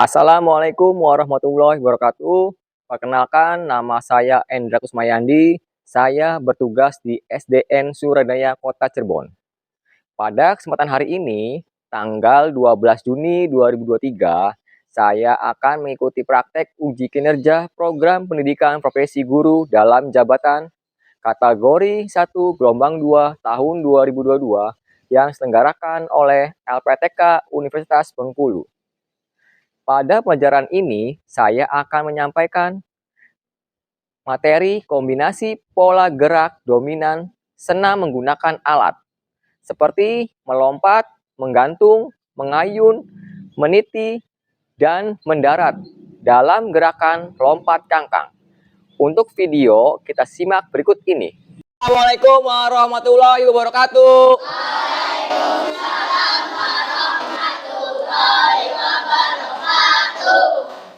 Assalamualaikum warahmatullahi wabarakatuh. Perkenalkan, nama saya Endra Kusmayandi. Saya bertugas di SDN Suradaya Kota Cirebon. Pada kesempatan hari ini, tanggal 12 Juni 2023, saya akan mengikuti praktek uji kinerja program pendidikan profesi guru dalam jabatan kategori 1 gelombang 2 tahun 2022 yang diselenggarakan oleh LPTK Universitas Bengkulu. Pada pelajaran ini, saya akan menyampaikan materi kombinasi pola gerak dominan senam menggunakan alat, seperti melompat, menggantung, mengayun, meniti, dan mendarat dalam gerakan lompat cangkang. Untuk video, kita simak berikut ini. Assalamualaikum warahmatullahi wabarakatuh.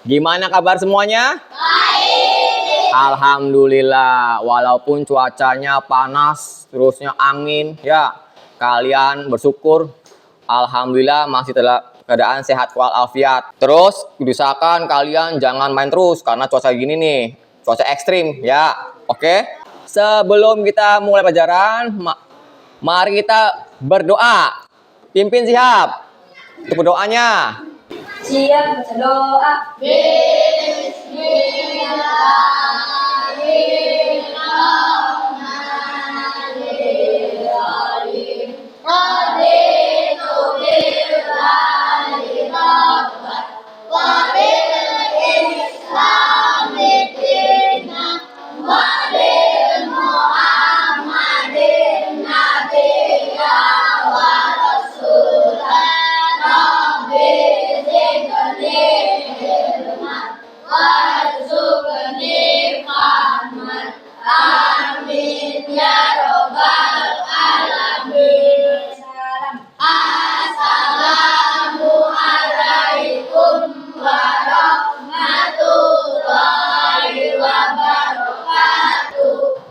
Gimana kabar semuanya? Baik. Alhamdulillah, walaupun cuacanya panas, terusnya angin, ya kalian bersyukur. Alhamdulillah masih dalam keadaan sehat walafiat. Terus diusahakan kalian jangan main terus karena cuaca gini nih, cuaca ekstrim, ya. Oke? Sebelum kita mulai pelajaran, mari kita berdoa. Pimpin siap. Itu berdoanya. Siap baca doa.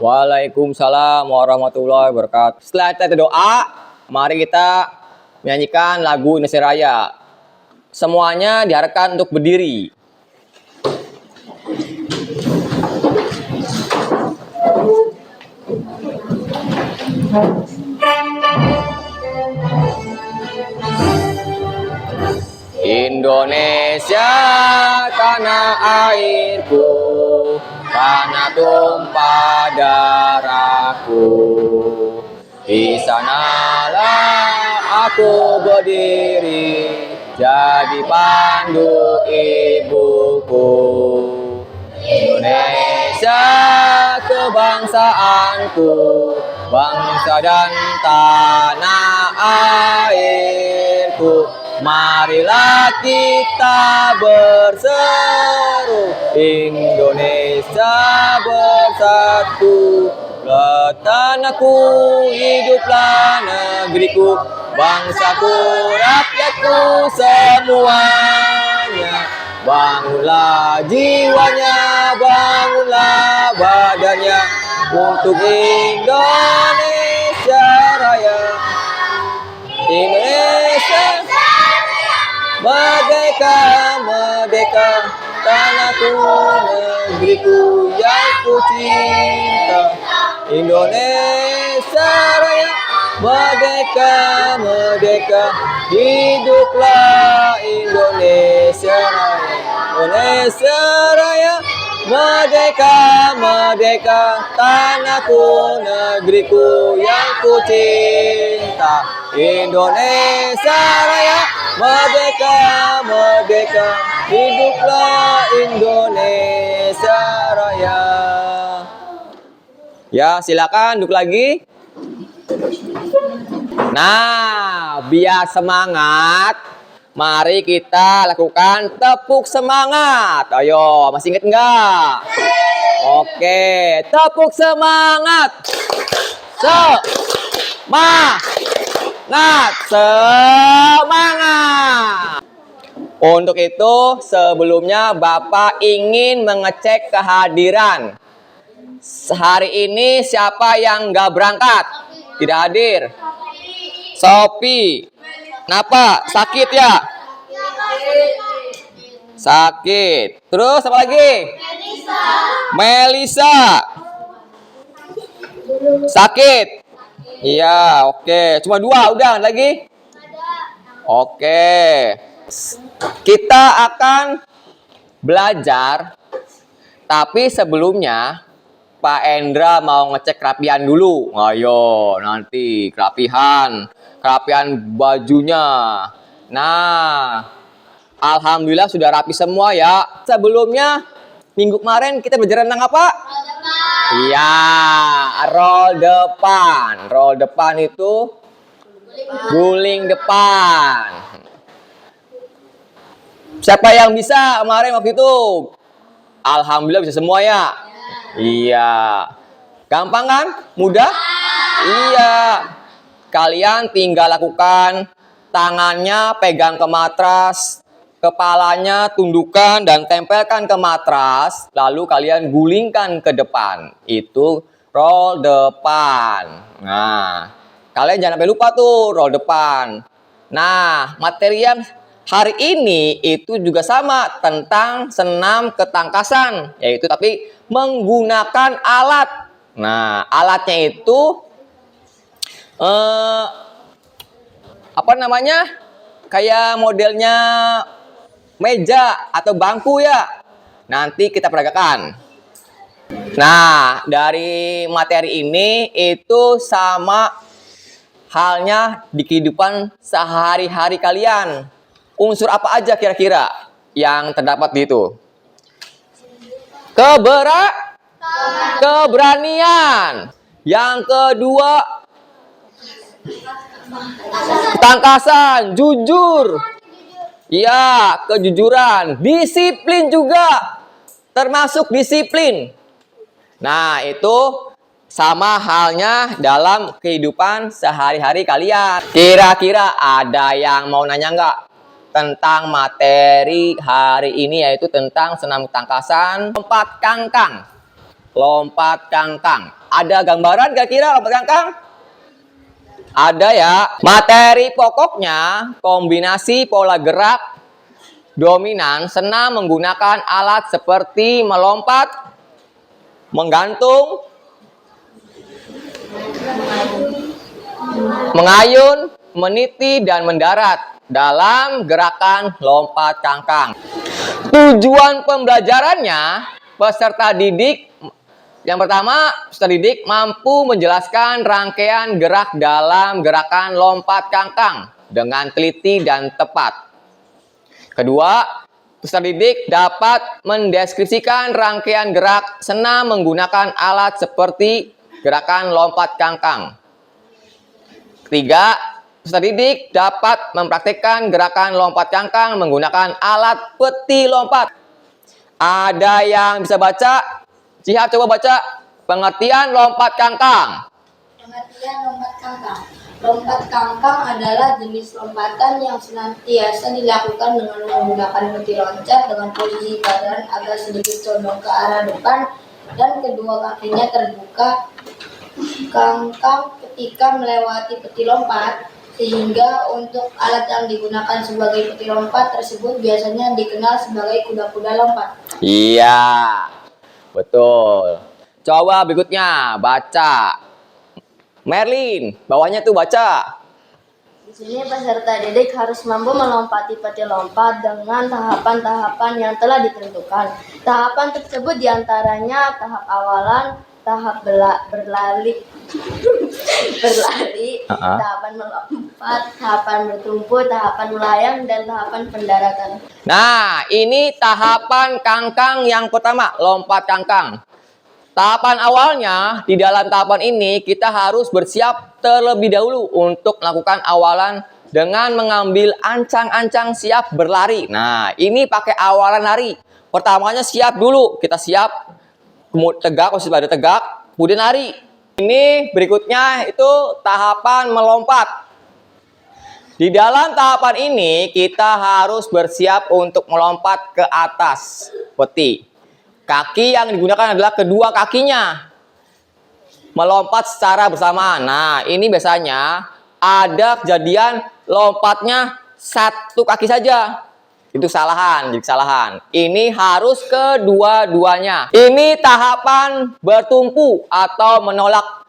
Waalaikumsalam warahmatullahi wabarakatuh. Setelah kita doa, mari kita menyanyikan lagu Indonesia Raya. Semuanya diharapkan untuk berdiri. Indonesia tanah airku, tanah tumpah darahku. Di sanalah aku berdiri, jadi pandu ibuku. Indonesia kebangsaanku, bangsa dan tanah airku. Marilah kita berseru, Indonesia bersatu. Tanahku, hiduplah negeriku, bangsaku, rakyatku semuanya. Bangunlah jiwanya, bangunlah badannya, untuk Indonesia Raya. Indonesia merdeka, merdeka, tanahku, negeriku yang ku cinta. Indonesia Raya, merdeka, merdeka, hiduplah Indonesia Raya. Indonesia Raya, merdeka, merdeka, tanahku, negeriku yang ku cinta. Indonesia Raya, merdeka, merdeka, hiduplah Indonesia Raya. Ya, silakan duduk lagi. Nah, biar semangat, mari kita lakukan tepuk semangat. Ayo, masih ingat enggak? Oke, tepuk semangat. Semangat. Untuk itu, sebelumnya Bapak ingin mengecek kehadiran. Hari ini siapa yang nggak berangkat? Tidak hadir. Sophie. Kenapa? Sakit ya? Sakit. Terus apa lagi? Melisa. Sakit. Iya, oke. Cuma 2, udah lagi? Oke. Kita akan belajar, tapi sebelumnya Pak Endra mau ngecek kerapian dulu. Ayo, nanti kerapian bajunya. Nah, alhamdulillah sudah rapi semua ya. Sebelumnya, minggu kemarin kita belajar tentang apa? Iya, roll depan. Roll depan itu guling depan. Siapa yang bisa kemarin waktu itu? Alhamdulillah bisa semua ya. Iya. Gampang kan? Mudah? Iya. Kalian tinggal lakukan, tangannya pegang ke matras, kepalanya tundukkan dan tempelkan ke matras, lalu kalian gulingkan ke depan. Itu roll depan. Nah, kalian jangan sampai lupa tuh roll depan. Nah, materi yang hari ini itu juga sama tentang senam ketangkasan, yaitu tapi menggunakan alat. Nah, alatnya itu apa namanya? Kayak modelnya meja atau bangku ya. Nanti kita peragakan. Nah, dari materi ini itu sama halnya di kehidupan sehari-hari kalian. Unsur apa aja kira-kira yang terdapat di itu? Keberanian. Yang kedua, tangkasan, jujur. Ya, kejujuran. Disiplin juga. Termasuk disiplin. Nah, itu sama halnya dalam kehidupan sehari-hari kalian. Kira-kira ada yang mau nanya nggak tentang materi hari ini, yaitu tentang senam ketangkasan, lompat kangkang. Lompat kangkang. Ada gambaran kira-kira lompat kangkang? Ada ya. Materi pokoknya kombinasi pola gerak dominan senam menggunakan alat seperti melompat, menggantung, mengayun, meniti, dan mendarat dalam gerakan lompat kangkang. Tujuan pembelajarannya, peserta didik yang pertama, peserta didik mampu menjelaskan rangkaian gerak dalam gerakan lompat kangkang dengan teliti dan tepat. Kedua, peserta didik dapat mendeskripsikan rangkaian gerak senam menggunakan alat seperti gerakan lompat kangkang. Ketiga, peserta didik dapat mempraktikkan gerakan lompat kangkang menggunakan alat peti lompat. Ada yang bisa baca? Cihap, coba baca pengertian lompat kangkang. Pengertian lompat kangkang. Lompat kangkang adalah jenis lompatan yang senantiasa dilakukan dengan menggunakan peti loncat dengan posisi badan agak sedikit condong ke arah depan dan kedua kakinya terbuka kangkang ketika melewati peti lompat, sehingga untuk alat yang digunakan sebagai peti lompat tersebut biasanya dikenal sebagai kuda-kuda lompat. Iya, betul. Coba berikutnya baca. Merlin, bawahnya tuh baca. Di sini peserta didik harus mampu melompati peti lompat dengan tahapan-tahapan yang telah ditentukan. Tahapan tersebut diantaranya tahap awalan, tahap berlari, tahapan melompat, tahapan bertumpu, tahapan melayang, dan tahapan pendaratan. Nah, ini tahapan kangkang yang pertama, lompat kangkang. Tahapan awalnya, di dalam tahapan ini kita harus bersiap terlebih dahulu untuk melakukan awalan dengan mengambil ancang-ancang siap berlari. Nah, ini pakai awalan lari. Pertamanya siap dulu, kita siap, kemudian tegak, posisi badan tegak, kemudian lari. Ini berikutnya itu tahapan melompat. Di dalam tahapan ini kita harus bersiap untuk melompat ke atas peti. Kaki yang digunakan adalah kedua kakinya. Melompat secara bersamaan. Nah, ini biasanya ada kejadian lompatnya satu kaki saja. Itu kesalahan, jadi kesalahan. Ini harus kedua-duanya. Ini tahapan bertumpu atau menolak.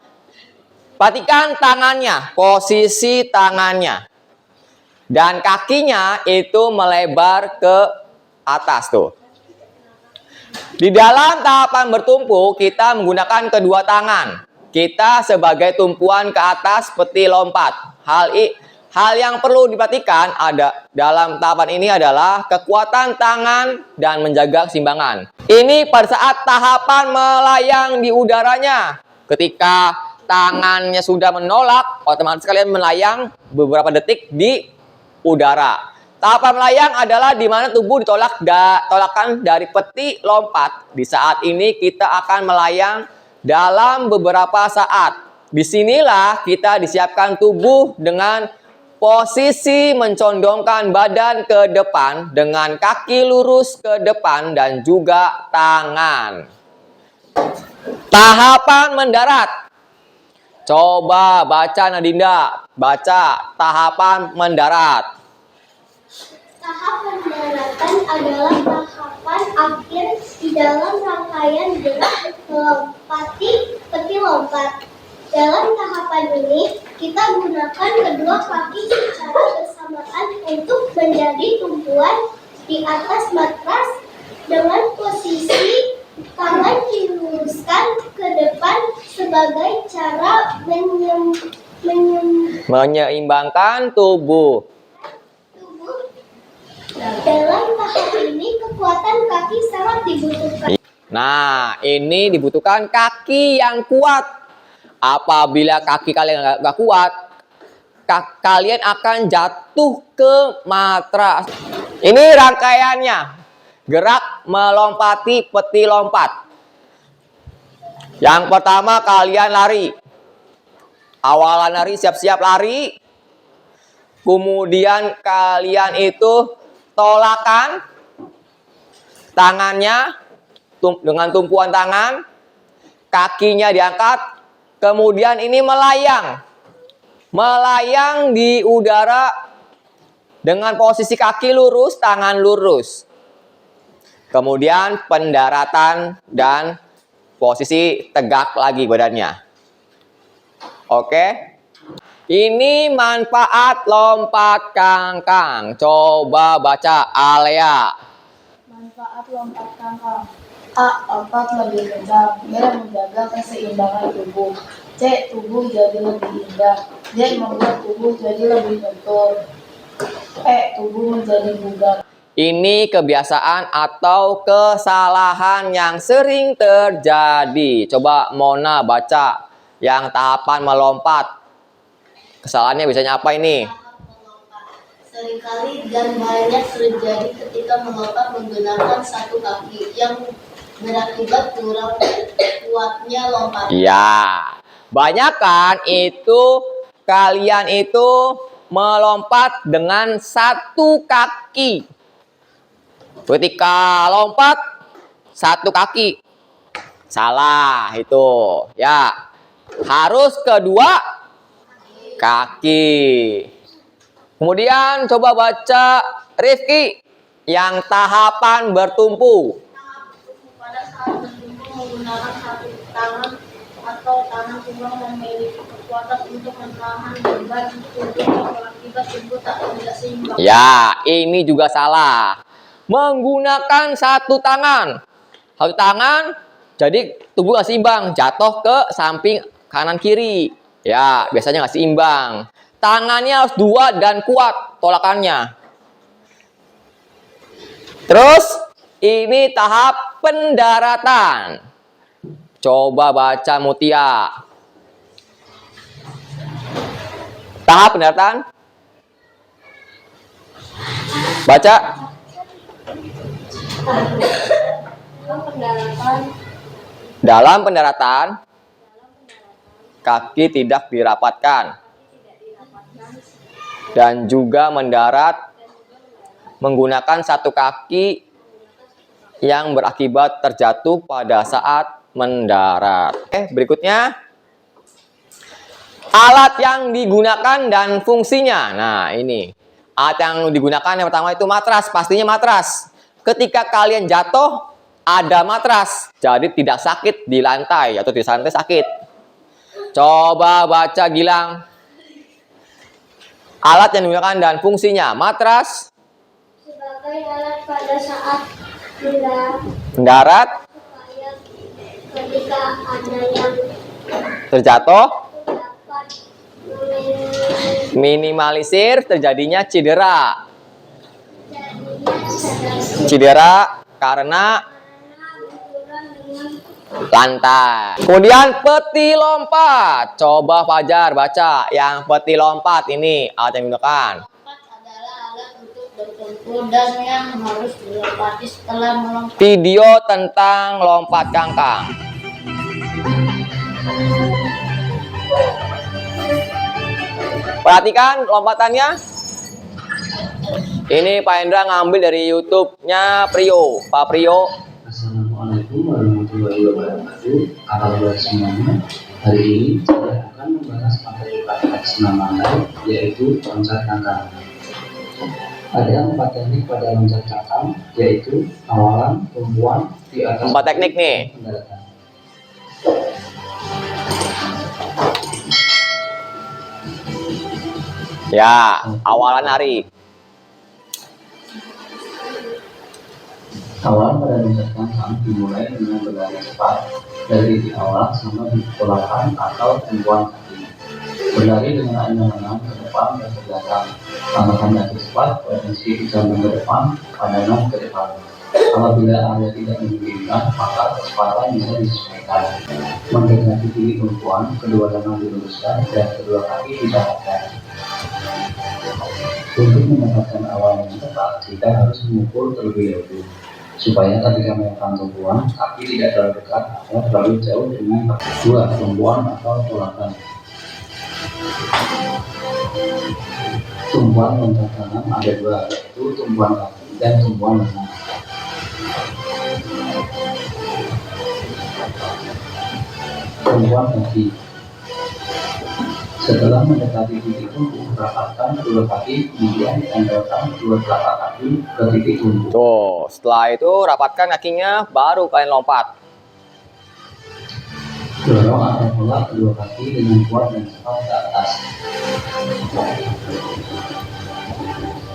Perhatikan tangannya, posisi tangannya. Dan kakinya itu melebar ke atas tuh. Di dalam tahapan bertumpu, kita menggunakan kedua tangan. Kita sebagai tumpuan ke atas seperti lompat. Hal yang perlu diperhatikan ada dalam tahapan ini adalah kekuatan tangan dan menjaga keseimbangan. Ini pada saat tahapan melayang di udaranya. Ketika tangannya sudah menolak, otomatis kalian melayang beberapa detik di udara. Tahapan melayang adalah di mana tubuh tolakan dari peti lompat. Di saat ini kita akan melayang dalam beberapa saat. Disinilah kita disiapkan tubuh dengan posisi mencondongkan badan ke depan dengan kaki lurus ke depan dan juga tangan. Tahapan mendarat. Coba baca Nadinda, baca tahapan mendarat. Tahap pendaratan adalah tahapan akhir di dalam rangkaian gerak melompati peti lompat. Dalam tahapan ini, kita gunakan kedua kaki secara bersamaan untuk menjadi tumpuan di atas matras dengan posisi tangan diluruskan ke depan sebagai cara Menyeimbangkan tubuh. Dalam tahap ini, kekuatan kaki sangat dibutuhkan. Nah, ini dibutuhkan kaki yang kuat. Apabila kaki kalian nggak kuat, kalian akan jatuh ke matras. Ini rangkaiannya. Gerak melompati peti lompat. Yang pertama kalian lari. Awalan lari, siap-siap lari. Kemudian kalian itu tolakan tangannya dengan tumpuan tangan. Kakinya diangkat. Kemudian ini melayang. Melayang di udara dengan posisi kaki lurus, tangan lurus. Kemudian pendaratan dan posisi tegak lagi badannya. Oke. Ini manfaat lompat kangkang. Coba baca Alea. Manfaat lompat kangkang. A. Lompat lebih kencang. B. Menjaga keseimbangan tubuh. C. Tubuh jadi lebih indah. D. Membuat tubuh jadi lebih lentur. E. Tubuh menjadi bugar. Ini kebiasaan atau kesalahan yang sering terjadi. Coba Mona baca yang tahapan melompat. Kesalahannya biasanya apa ini? Seringkali dan banyak terjadi ketika melompat menggunakan satu kaki yang berakibat kurang kuatnya lompat. Iya. Banyak kan itu kalian itu melompat dengan satu kaki. Ketika lompat satu kaki. Salah itu. Ya. Harus kedua kaki. Kemudian coba baca Rifki yang tahapan bertumpu. Pada saat bertumpu menggunakan satu tangan atau tangan tunggal memiliki kekuatan untuk menahan beban tubuh yang berakibat tubuh tidak seimbang. Ya, ini juga salah. Menggunakan satu tangan. Satu tangan, jadi tubuh nggak seimbang. Jatuh ke samping kanan kiri. Ya, biasanya nggak seimbang. Tangannya harus dua dan kuat tolakannya. Terus, ini tahap pendaratan. Coba baca Mutia. Tahap pendaratan. Baca. Dalam pendaratan, kaki tidak dirapatkan. Dan juga mendarat menggunakan satu kaki yang berakibat terjatuh pada saat mendarat. Oke, berikutnya. Alat yang digunakan dan fungsinya. Nah, ini. Alat yang digunakan yang pertama itu matras, pastinya matras. Ketika kalian jatuh, ada matras, jadi tidak sakit di lantai atau di santai sakit. Coba baca Gilang. Alat yang digunakan dan fungsinya, matras Sebagai alat pada saat mendarat, supaya ketika ada yang terjatuh, dapat minimalisir terjadinya cedera. jadinya Cedera karena benturan dengan lantai. Kemudian peti lompat. Coba Fajar baca yang peti lompat ini alat yang digunakan. Lompat adalah alat untuk bertempur dan yang harus dilompati setelah melompat. Video tentang lompat kangkang. Perhatikan lompatannya. Ini Pak Hendra ngambil dari YouTube-nya Prio. Pak Prio. Assalamualaikum warahmatullahi wabarakatuh. Kabar semuanya. Hari ini saya akan membahas materi praktek senam lantai, yaitu loncat kangkang. Ada 4 teknik pada loncat kangkang, yaitu awalan, tumpuan, di atas 4 teknik nih. pendaratan. Ya, awalan narik. Awalan pada loncat kangkang dimulai dengan berlari cepat dari titik awal sama ditolakkan atau tumpuan kaki. Berlari dengan angan-angan ke depan dan ke belakang. Tambahkan kaki cepat, potensi dijambung ke depan, pandangan ke depan. Apabila area tidak memungkinkan, maka kecepatan bisa disesuaikan. Mendekati titik tumpuan, kedua tangan diluruskan dan kedua kaki didapatkan. Untuk mendapatkan awalan yang tepat, kita harus mengukur terlebih dahulu, supaya ketika melakukan tumpuan, kaki tidak terlalu dekat atau terlalu jauh dengan dua tumpuan atau tolakan. Tumpuan loncat kanan ada 2, yaitu tumpuan kaki dan tumpuan lengan. Tumpuan kaki. Setelah mendekati titik tumpu, rapatkan kedua kaki, kemudian tempelkan kedua telapak kaki ke titik tumpu. Tuh, setelah itu rapatkan kakinya, baru kalian lompat. Dorong atau tolak kedua kaki dengan kuat dan cepat ke atas.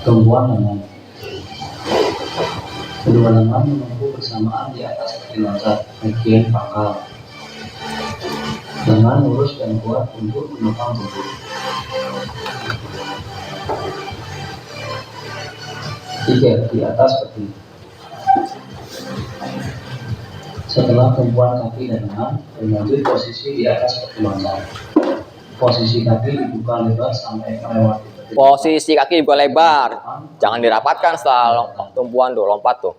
Tumpuan lengan. Kedua lengan menempuh bersamaan di atas kaki loncat, bagian pangkal. Lengan lurus dan kuat untuk menopang tubuh. Tiga, di atas peti. Setelah tumpuan kaki dan lengan, berlanjut posisi di atas peti loncat. Posisi kaki dibuka lebar sampai melewati peti. Posisi kaki dibuka lebar. Jangan dirapatkan setelah tumpuan tuh, lompat tuh.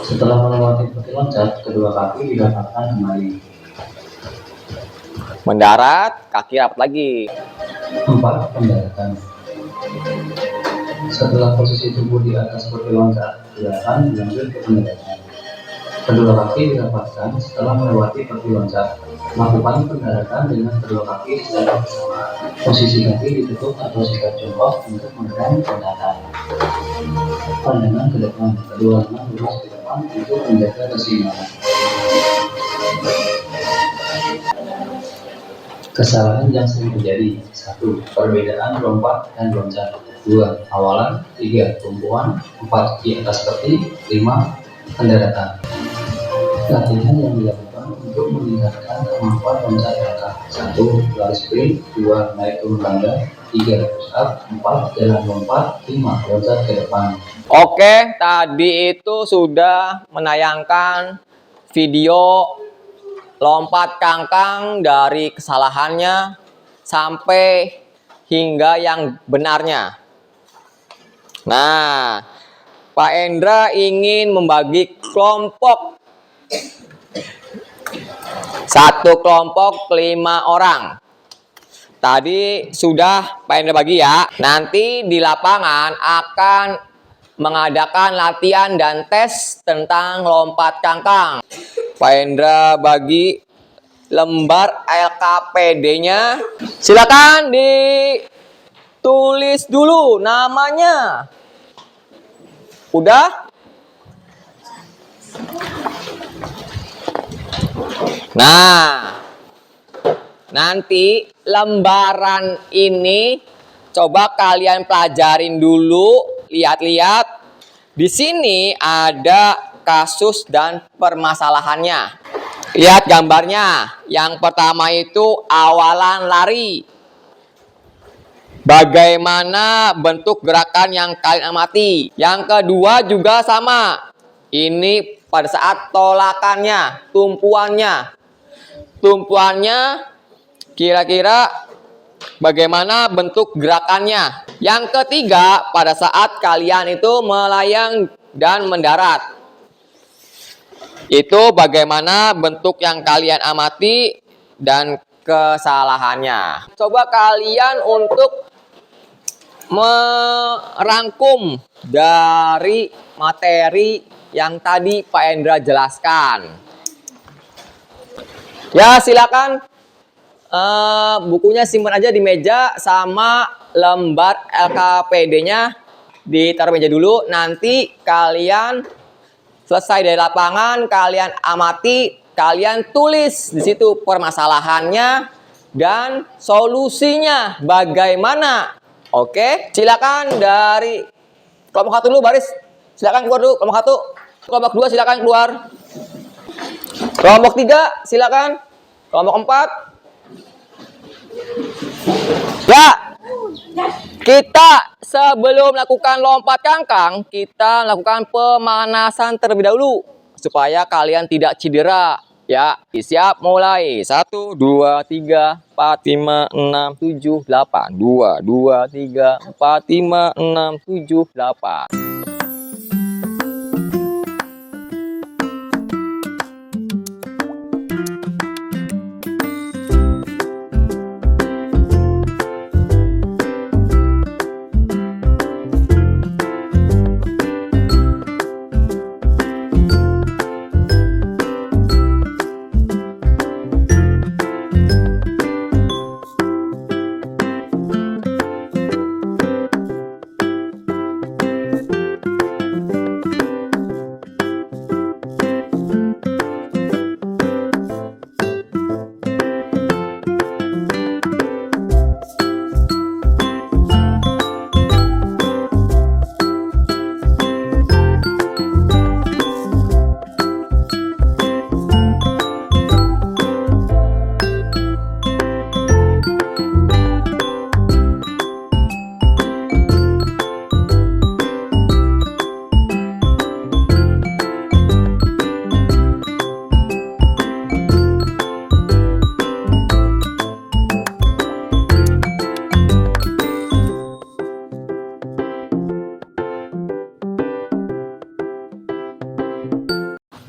Setelah melewati peti loncat, kedua kaki didapatkan kembali. Mendarat, kaki rapat lagi. 4. Pendaratan. Setelah posisi tubuh di atas peti loncat, gerakan dilanjut ke pendaratan. Kedua kaki didapatkan setelah melewati peti loncat. Lakukan pendaratan dengan kedua kaki secara bersamaan. Posisi kaki ditutup atau sikap jongkok untuk menekan pendaratan. Pandangan ke depan, kedua lengan lurus ke depan untuk menjaga keseimbangan. Kesalahan yang sering terjadi: 1. Perbedaan lompat dan loncat. 2. Awalan. 3. Tumpuan. 4. Di atas peti. 5. Pendaratan. Latihan yang dilakukan untuk meningkatkan kemampuan loncat kangkang: 1. Lari sprint. 2. Naik turun tangga. 3. Push up. 4. Jalan lompat. 5. Loncat ke depan. Oke, tadi itu sudah menayangkan video lompat kangkang dari kesalahannya sampai hingga yang benarnya. Nah, Pak Endra ingin membagi kelompok. Satu kelompok 5 orang. Tadi sudah Pak Endra bagi ya. Nanti di lapangan akan mengadakan latihan dan tes tentang lompat kangkang. Pak Endra bagi lembar LKPD-nya. Silakan ditulis tulis dulu namanya. Udah? Nah, nanti lembaran ini coba kalian pelajarin dulu, lihat-lihat. Di sini ada kasus dan permasalahannya. Lihat gambarnya. Yang pertama itu awalan lari. Bagaimana bentuk gerakan yang kalian amati. Yang kedua juga sama. Ini pada saat tolakannya, tumpuannya. Tumpuannya kira-kira bagaimana bentuk gerakannya. Yang ketiga, pada saat kalian itu melayang dan mendarat. Itu bagaimana bentuk yang kalian amati dan kesalahannya. Coba kalian untuk merangkum dari materi yang tadi Pak Endra jelaskan. Ya, silakan bukunya simpan aja di meja sama lembar LKPD-nya ditaruh meja dulu. Nanti kalian selesai dari lapangan, kalian amati, kalian tulis di situ permasalahannya dan solusinya bagaimana. Oke, silakan dari kelompok 1 dulu baris. Silakan keluar dulu kelompok 1. Kelompok 2 silakan keluar. Kelompok 3 silakan. Kelompok 4. Ya. Kita sebelum melakukan lompat kangkang, kita lakukan pemanasan terlebih dahulu supaya kalian tidak cedera. Ya, siap mulai. 1 2 3 4 5 6 7 8. 2 2 3 4 5 6 7 8.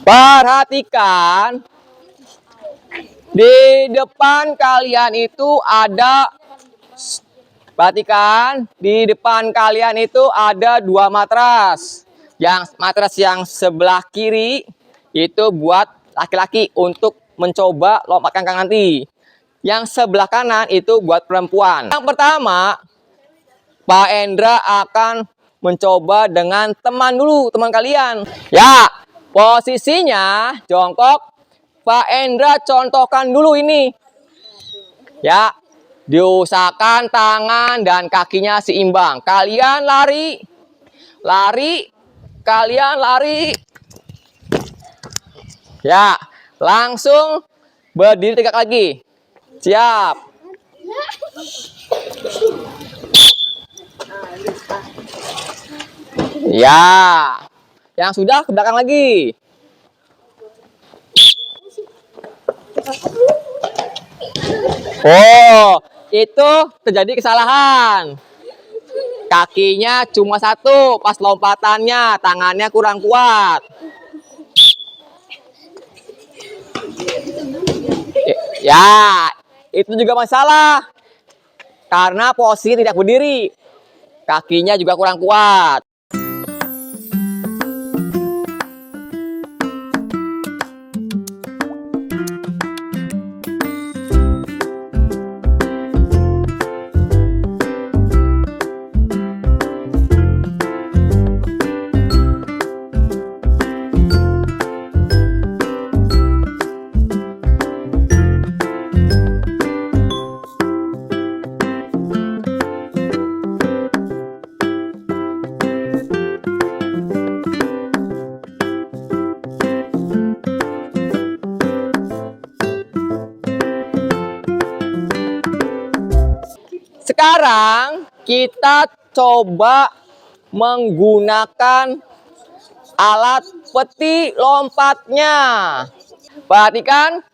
Perhatikan, di depan kalian itu ada, perhatikan, di depan kalian itu ada 2 matras. Yang matras yang sebelah kiri itu buat laki-laki untuk mencoba lompat kangkang nanti. Yang sebelah kanan itu buat perempuan. Yang pertama, Pak Endra akan mencoba dengan teman dulu, teman kalian. Ya. Posisinya jongkok, Pak Endra contohkan dulu ini. Ya, diusahakan tangan dan kakinya seimbang. Kalian lari, lari, kalian lari. Ya, langsung berdiri tegak lagi. Siap. Ya. Yang sudah ke belakang lagi. Oh, itu terjadi kesalahan. Kakinya cuma 1 pas lompatannya, tangannya kurang kuat. Ya, itu juga masalah. Karena posisi tidak berdiri. Kakinya juga kurang kuat. kita coba menggunakan alat peti lompatnya. Perhatikan,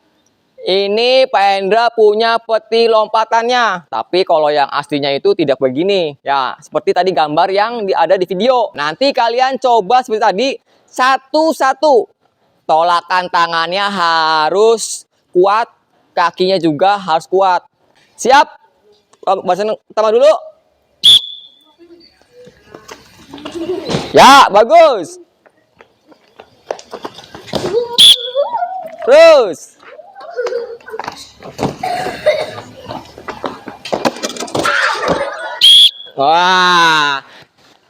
ini Pak Hendra punya peti lompatannya. Tapi kalau yang aslinya itu tidak begini. Ya, seperti tadi gambar yang ada di video. Nanti kalian coba seperti tadi, satu-satu. Tolakan tangannya harus kuat, kakinya juga harus kuat. Siap? Bahasan pertama dulu. Ya, bagus. Terus. Wah,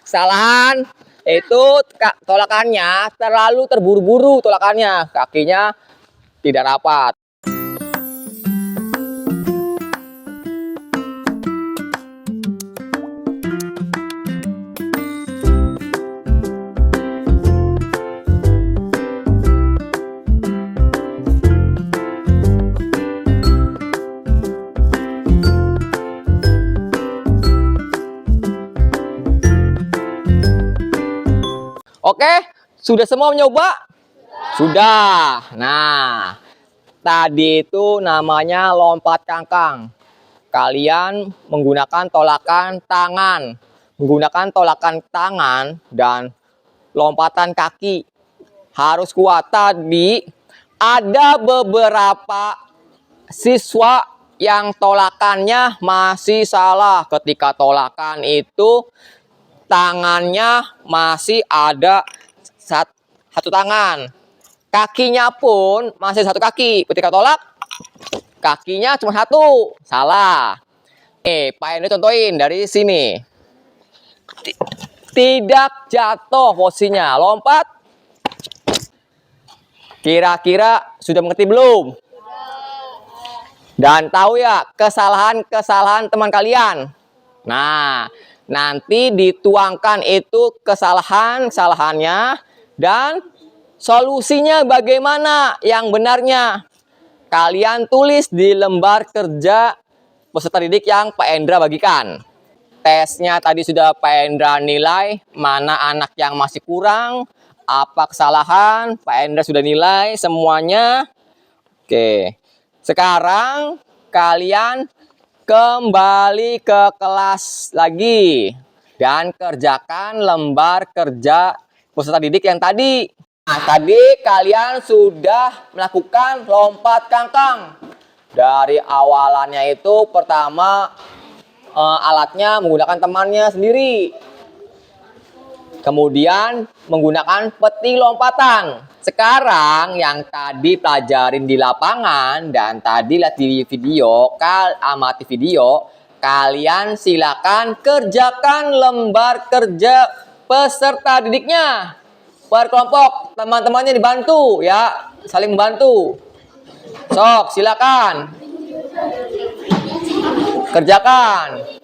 kesalahan itu tolakannya terlalu terburu-buru tolakannya, kakinya tidak rapat. Oke, sudah semua mencoba? Sudah. Nah, tadi itu namanya lompat kangkang. Kalian menggunakan tolakan tangan. Menggunakan tolakan tangan dan lompatan kaki. Harus kuat. Tadi ada beberapa siswa yang tolakannya masih salah. Ketika tolakan itu tangannya masih ada satu tangan, kakinya pun masih satu kaki. Ketika tolak, kakinya cuma satu, salah. Pak Hendra contohin dari sini. Tidak jatuh posisinya, lompat. Kira-kira sudah mengerti belum? Dan tahu ya kesalahan-kesalahan teman kalian. Nah, nanti dituangkan itu kesalahannya dan solusinya bagaimana yang benarnya. Kalian tulis di lembar kerja peserta didik yang Pak Hendra bagikan. Tesnya tadi sudah Pak Hendra nilai mana anak yang masih kurang, apa kesalahan, Pak Hendra sudah nilai semuanya. Oke, sekarang kalian kembali ke kelas lagi dan kerjakan lembar kerja peserta didik yang tadi. Nah, tadi kalian sudah melakukan lompat kangkang. Dari awalannya itu pertama alatnya menggunakan temannya sendiri. Kemudian menggunakan peti lompatan. Sekarang yang tadi pelajarin di lapangan dan tadi lihat di video, amati video, kalian silakan kerjakan lembar kerja peserta didiknya. Per kelompok, teman-temannya dibantu ya, saling membantu. Sok, silakan. Kerjakan.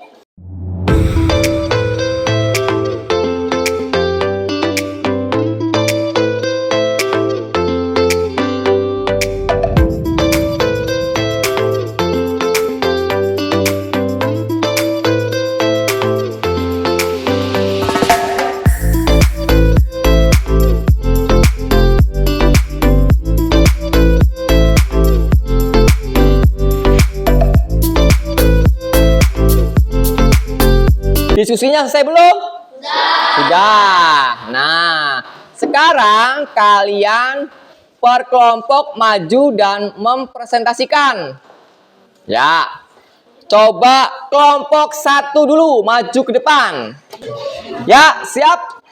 Diskusinya selesai belum? Sudah. Nah, sekarang kalian per kelompok maju dan mempresentasikan. Ya, coba kelompok 1 dulu maju ke depan. Ya, siap?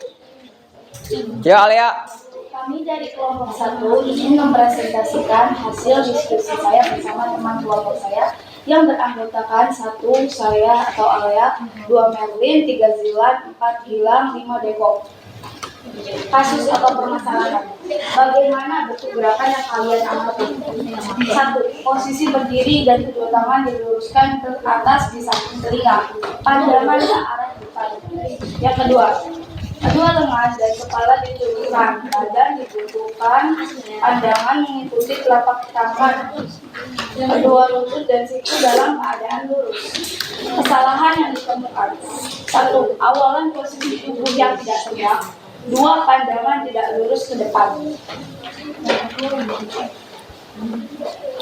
Ya, Alia. Kami dari kelompok 1 ingin mempresentasikan hasil diskusi saya bersama teman kelompok saya yang beranggotakan 1 saya atau Alea, 2 Merlin, 3 Zilan, 4 Gilang, 5 Depok. Kasus atau permasalahan. Bagaimana bentuk gerakan yang kalian amati? 1. Posisi berdiri dan kedua tangan diluruskan ke atas di samping telinga. Pandangan ke arah depan. Yang kedua, Kedua lengan dan kepala diturunkan, badan dibutuhkan, pandangan mengikuti telapak tangan. Kedua lutut dan siku dalam keadaan lurus. Kesalahan yang ditemukan: 1. Awalan posisi tubuh yang tidak tegak. 2. Pandangan tidak lurus ke depan.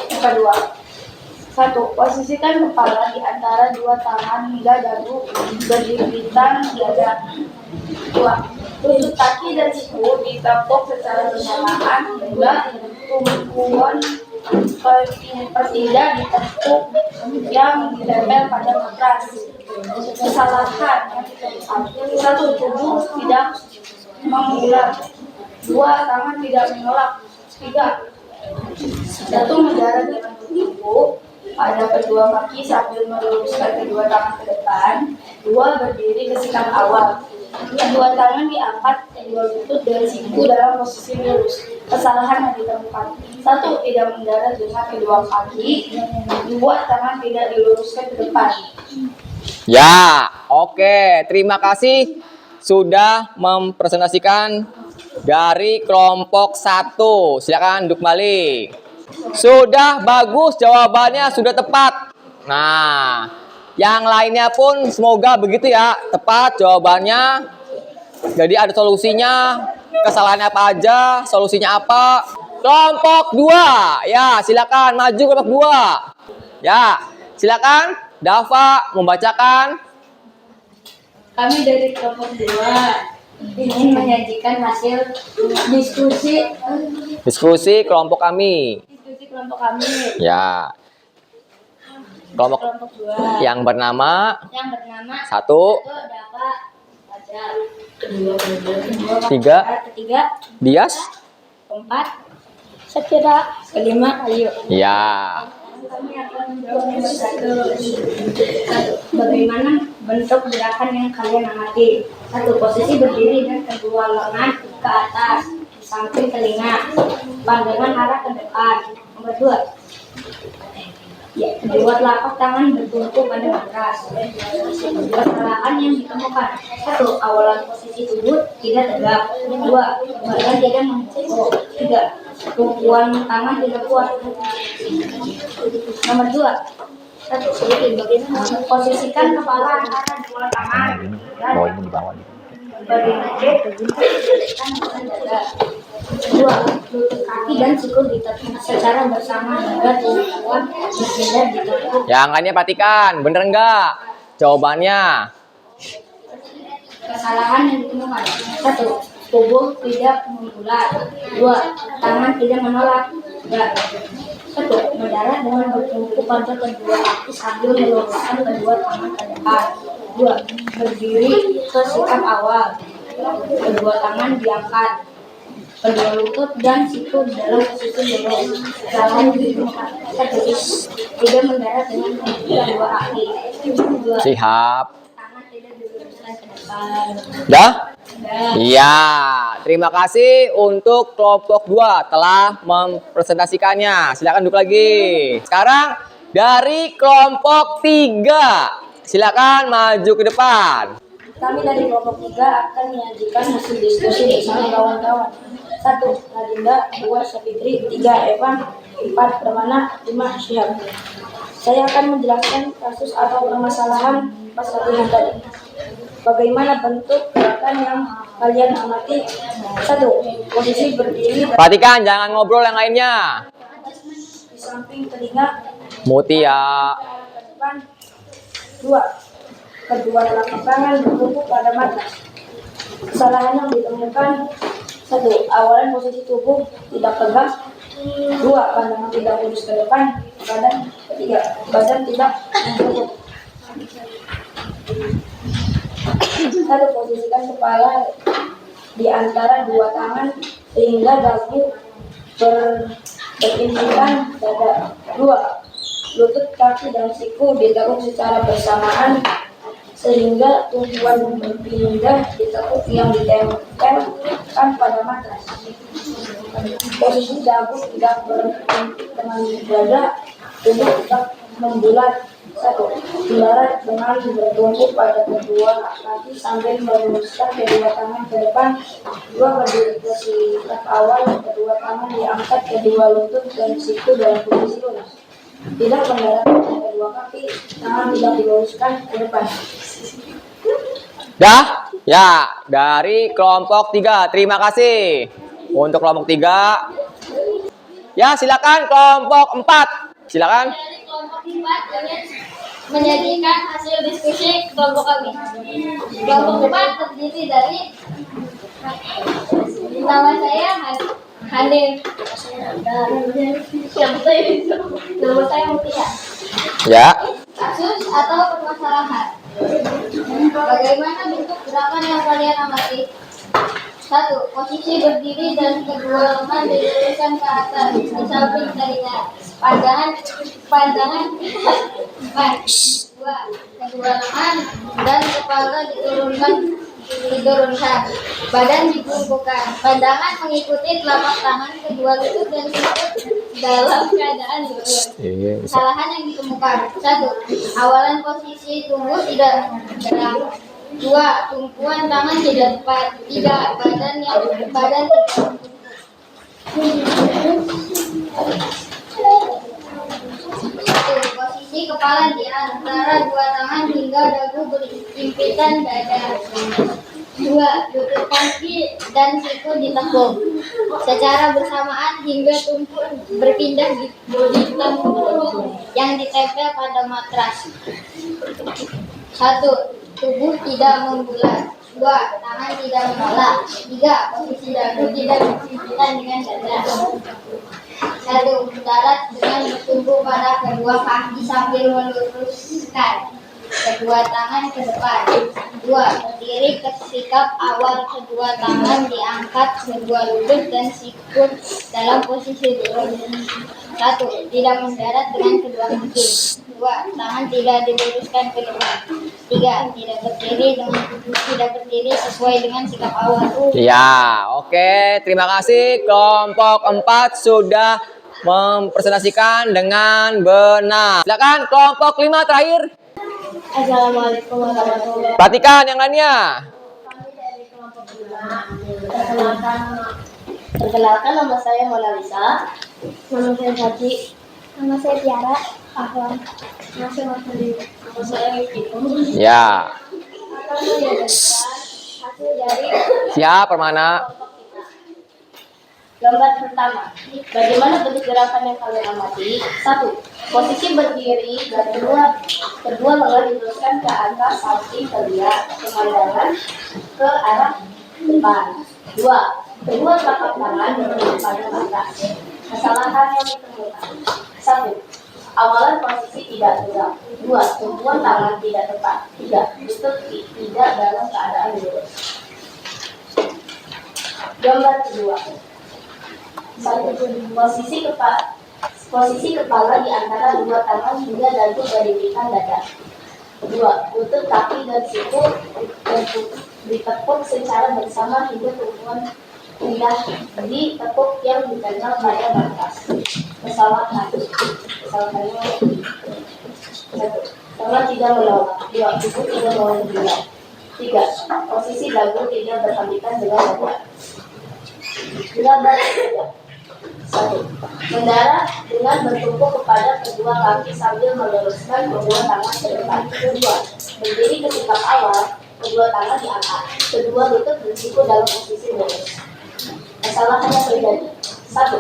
Yang kedua, 1. Posisikan kepala di antara dua tangan hingga dagu berjimpitan dada. 2. Lutut kaki dan siku ditepuk secara bersamaan hingga tumpuan ketiga ditepuk yang ditempel pada matras. Kesalahan yang ditemukan: 1. Tubuh tidak mengular. 2. Tangan tidak menolak. 3. 1. Mendarat dengan bertumpu pada kedua kaki sambil meluruskan kedua tangan ke depan. 2. Berdiri ke sikap awal. Kedua tangan diangkat, kedua lutut dan siku dalam posisi lurus. Kesalahan yang ditemukan: 1. Tidak mendarat dengan kedua kaki. 2. Tangan tidak diluruskan ke depan. Ya, oke. Terima kasih sudah mempresentasikan dari kelompok 1. Silakan duduk kembali. Sudah bagus, jawabannya sudah tepat. Nah, yang lainnya pun semoga begitu ya, tepat jawabannya. Jadi ada solusinya, kesalahannya apa aja, solusinya apa. Kelompok 2, ya silakan maju kelompok 2. Ya, silakan Dava membacakan. Kami dari kelompok 2 ingin menyajikan hasil Diskusi kelompok kami. kelompok kami. Ya. Kelompok Kelompok 2 yang bernama yang bernama 1, Dava, Fajar. Tiga. Ketiga Dias. 4 Sakira. 5 Ayu. Ya. Kami akan menjawab nomor 1. Bagaimana bentuk gerakan yang kalian amati? 1. Posisi berdiri dan kedua lengan ke atas, di samping telinga, pandangan arah ke depan. Nomor 2. Ya, kedua telapak tangan bertumpu pada matras. Kesalahan yang ditemukan: 1. Awalan posisi tubuh tidak tegak. 2. Badan tidak mengukur. 3. Tumpuan tangan tidak kuat. Nomor 2. 1. Posisikan kepala antara dua tangan dan berdiri dada. 2. Lutut kaki dan siku ditekuk secara bersama hingga tumpuan berpindah ditekuk. Yang lainnya perhatikan, bener enggak jawabannya? Kesalahan yang ditemukan: 1. Tubuh tidak mengular. 2. Tangan tidak menolak. 1. Mendarat dengan bertumpu pada kedua kaki sambil meluruskan kedua tangan ke depan. 2. Berdiri ke sikap awal. Kedua tangan diangkat. Kedua lutut dan siku dalam posisi lurus. Kesalahan yang ditemukan: 1. Tidak mendarat dengan kedua kaki. 2. Siap. Tangan tidak diluruskan ke depan. Dah? Iya, terima kasih untuk kelompok 2 telah mempresentasikannya. Silakan duduk lagi. Sekarang dari kelompok 3. Silakan maju ke depan. Kami dari kelompok 3 akan menyajikan hasil diskusi bersama kawan-kawan. 1. Radinda. 2. Sapitri. 3. Evan. 4. Permana. 5. Syihab. Saya akan menjelaskan kasus atau permasalahan pas latihan tadi. Bagaimana bentuk gerakan yang kalian amati? 1. Posisi berdiri Perhatikan, jangan ngobrol yang lainnya. di samping telinga Mutia. ke depan. 2. Kedua telapak tangan bertumpu pada matras. Kesalahan yang ditemukan: 1. Awalan posisi tubuh tidak tegak. 2. Pandangan tidak lurus ke depan. 3. Badan tidak menunduk. 1. Posisikan kepala di antara dua tangan sehingga dagu berhimpitan dada. 2. Lutut kaki dan siku ditekuk secara bersamaan sehingga tumpuan berpindah ditekuk yang ditempelkan pada matras. Posisi dagu tidak berhenti dengan dada, tubuh tetap membulat. 1. Mendarat dengan bertumpu pada kedua kaki sambil meluruskan kedua tangan ke depan. 2. Berdiri ke sikap awal, kedua tangan diangkat ke dua lutut dan siku dalam posisi lurus. Tidak mendarat dengan kedua kaki, tangan tidak diluruskan ke depan. Dah? Ya, dari kelompok 3. Terima kasih. Untuk kelompok 3. Ya, silakan kelompok 4. Silakan. Dari kelompok 4 ingin menyajikan hasil diskusi kelompok kami. Kelompok 4 terdiri dari nama saya Hanif. Nama saya Mutia. Ya. Kasus atau permasalahan. Bagaimana bentuk gerakan yang kalian amati? 1. Posisi berdiri dan kedua lengan diluruskan ke atas di samping telinga. Pandangan 2. Kedua lengan dan kepala diturunkan. Badan dibungkukkan. Pandangan mengikuti telapak tangan, kedua lutut dan sikut dalam keadaan lurus. Kesalahan yang ditemukan. 1. Awalan posisi tubuh tidak gerak. 2. Tumpuan tangan tidak tepat. 3. Badan tidak. 1. Posisi kepala di antara dua tangan hingga dagu berhimpitan dada. 2. Lutut kaki dan siku ditekuk secara bersamaan hingga tumpul berpindah di lembut yang ditempel pada matras. 1. Tubuh tidak membulat. 2. Tangan tidak menolak. 3. Posisi dagu tidak berhimpitan dengan dada. 1. Mendarat dengan bertumpu pada kedua kaki sambil meluruskan kedua tangan ke depan. 2. Berdiri ke sikap awal, kedua tangan diangkat, kedua lutut dan sikut dalam posisi lurus. 1. Tidak mendarat dengan kedua kaki. 2. Tangan tidak diluruskan ke depan. 3. Tidak berdiri sesuai dengan sikap awal. Ya, oke. Terima kasih. Kelompok 4 sudah mempresentasikan dengan benar. Silakan kelompok 5 terakhir. Assalamualaikum warahmatullahi wabarakatuh. Perhatikan yang lainnya. Kami dari kelompok 5. Perkenalkan nama saya Mona Lisa. Nama saya Haji. Nama saya Tiara. Ahwan. Nama saya Masudi. Nama saya Wiki. Ya. Akan menjadikan hasil dari Siap, Permana. gambar pertama. Bagaimana bentuk gerakan yang kalian amati? 1. Posisi berdiri dan kedua lengan diluruskan ke atas samping telia, pemandangan ke arah depan. 2. Kedua telapak tangan berada pada mata. Kesalahan yang ditemukan. 1. Awalan posisi tidak tegak. 2. Tumpuan tangan tidak tepat. 3. Lutut tidak dalam keadaan lurus. Gambar kedua. 1. Posisi kepala di antara dua tangan hingga dagu berhimpitan dada. 2. Lutut kaki dan siku ditekuk secara bersama hingga tumpuan pindah ditekuk yang ditempel pada batas. Kesalahannya 1. Tangan tidak menolak. 2. Tubuh tidak menolak. 3. Posisi dagu tidak berhimpitan dengan dada. Gambar 1. Mendarat dengan bertumpu kepada kedua kaki sambil meluruskan kedua tangan ke depan. 2. Berdiri ke sikap awal, kedua tangan diangkat, kedua lutut bersiku dalam posisi lurus. Kesalahan yang terjadi. 1.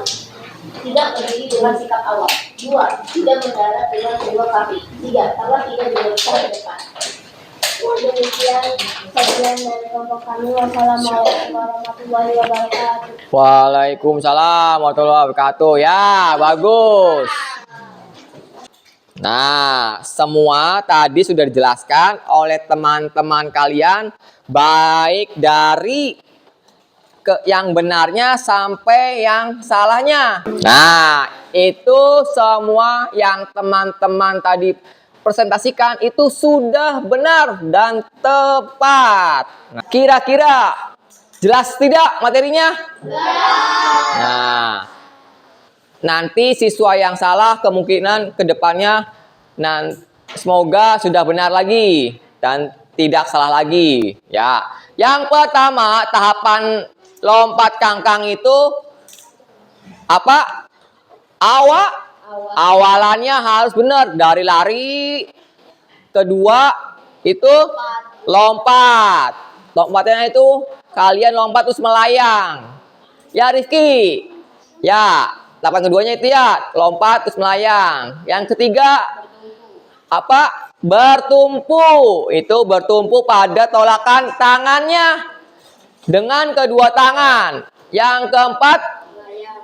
Tidak berdiri dengan sikap awal. 2. Tidak mendarat dengan kedua kaki. 3. Tangan tidak diluruskan ke depan. Demikian kajian dari kelompok kami. Wassalamualaikum warahmatullahi wabarakatuh. Waalaikumsalam warahmatullahi wabarakatuh. Ya, bagus. Nah, semua tadi sudah dijelaskan oleh teman-teman kalian, baik dari yang benarnya sampai yang salahnya. Nah, itu semua yang teman-teman tadi presentasikan itu sudah benar dan tepat. Nah, kira-kira jelas tidak materinya? Nah, nanti siswa yang salah kemungkinan kedepannya semoga sudah benar lagi dan tidak salah lagi. Ya, yang pertama tahapan lompat kangkang itu apa? Awalannya harus benar dari lari. Kedua itu lompat. Lompatnya itu kalian lompat terus melayang. Ya Rifki. Ya, tahapan keduanya itu ya lompat terus melayang. Yang ketiga apa? Bertumpu. Itu bertumpu pada tolakan tangannya dengan kedua tangan. Yang keempat,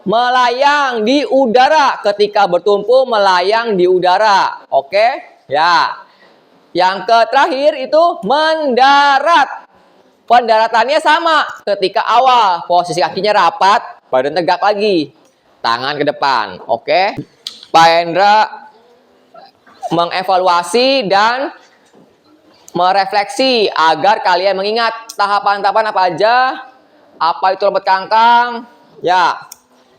melayang di udara. Ketika bertumpu melayang di udara. Oke? Ya. Yang terakhir itu mendarat. Pendaratannya sama. Ketika awal posisi kakinya rapat, badan tegak lagi. Tangan ke depan. Oke? Pak Hendra mengevaluasi dan merefleksi agar kalian mengingat tahapan-tahapan apa aja. Apa itu lompat kangkang? Ya,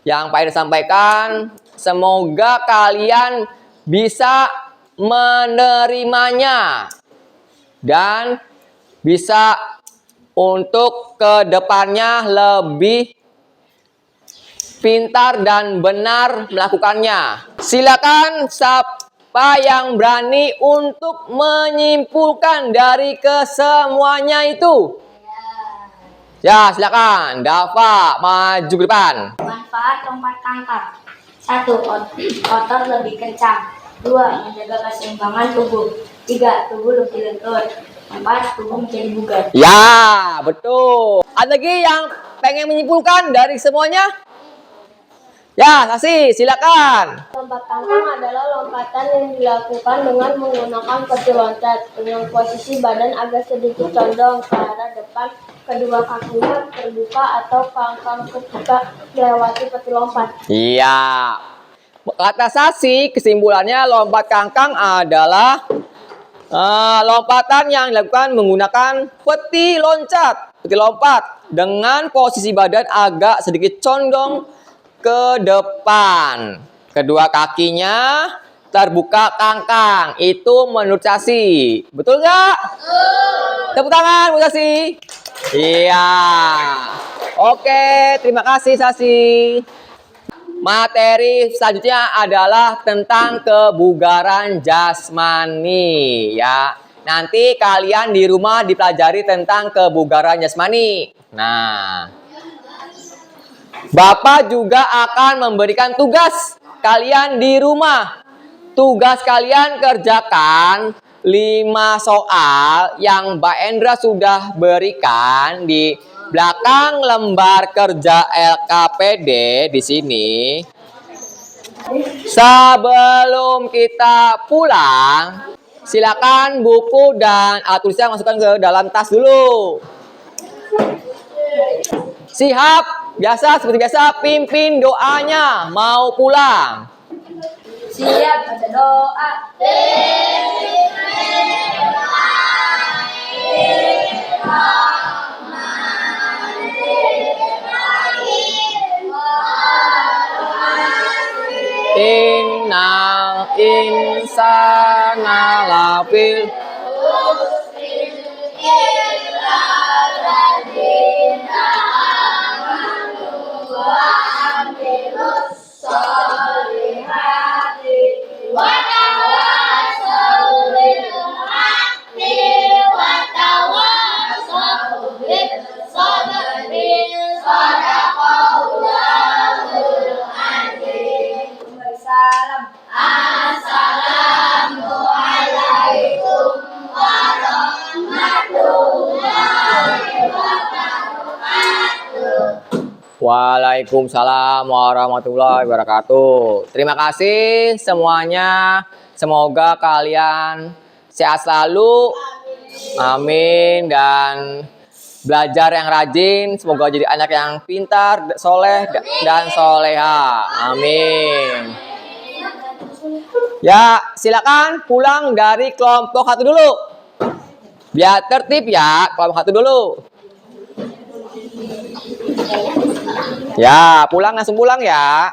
yang Pak Hendra sampaikan. Semoga kalian bisa menerimanya dan bisa untuk kedepannya lebih pintar dan benar melakukannya. Silakan siapa yang berani untuk menyimpulkan dari kesemuanya itu. Ya, silakan. Dava, maju ke depan. Manfaat lompat kangkang. 1. Otot lebih kencang. 2. Menjaga keseimbangan tubuh. 3. Tubuh lebih lentur. 4. Tubuh menjadi bugar. Ya, betul. Ada lagi yang pengen menyimpulkan dari semuanya? Ya, Sasi, silakan. Lompat kangkang adalah lompatan yang dilakukan dengan menggunakan peti loncat dengan posisi badan agak sedikit condong ke arah depan, kedua kakinya terbuka atau kangkang ketika melewati peti lompat. Iya. Kata Sasi, kesimpulannya lompat kangkang adalah lompatan yang dilakukan menggunakan peti loncat, peti lompat dengan posisi badan agak sedikit condong ke depan. Kedua kakinya terbuka kangkang. Itu menurut Sasi. Betul nggak? Tepuk tangan buat Sasi. Iya. Oke, terima kasih Sasi. Materi selanjutnya adalah tentang kebugaran jasmani ya. Nanti kalian di rumah dipelajari tentang kebugaran jasmani. Nah, Bapak juga akan memberikan tugas kalian di rumah. Tugas kalian kerjakan 5 soal yang Mbak Endra sudah berikan di belakang lembar kerja LKPD di sini. Sebelum kita pulang, silakan buku dan alat tulisnya masukkan ke dalam tas dulu. Siap, biasa seperti biasa pimpin doanya mau pulang. Siap, baca doa. Innal insana lafil Waalaikumsalam warahmatullahi wabarakatuh. Terima kasih semuanya. Semoga kalian sehat selalu. Amin. Dan belajar yang rajin. Semoga jadi anak yang pintar, soleh, dan soleha. Amin. Ya, silakan pulang dari kelompok 1 dulu. Biar tertib ya, kelompok 1 dulu. Ya, pulang langsung pulang ya.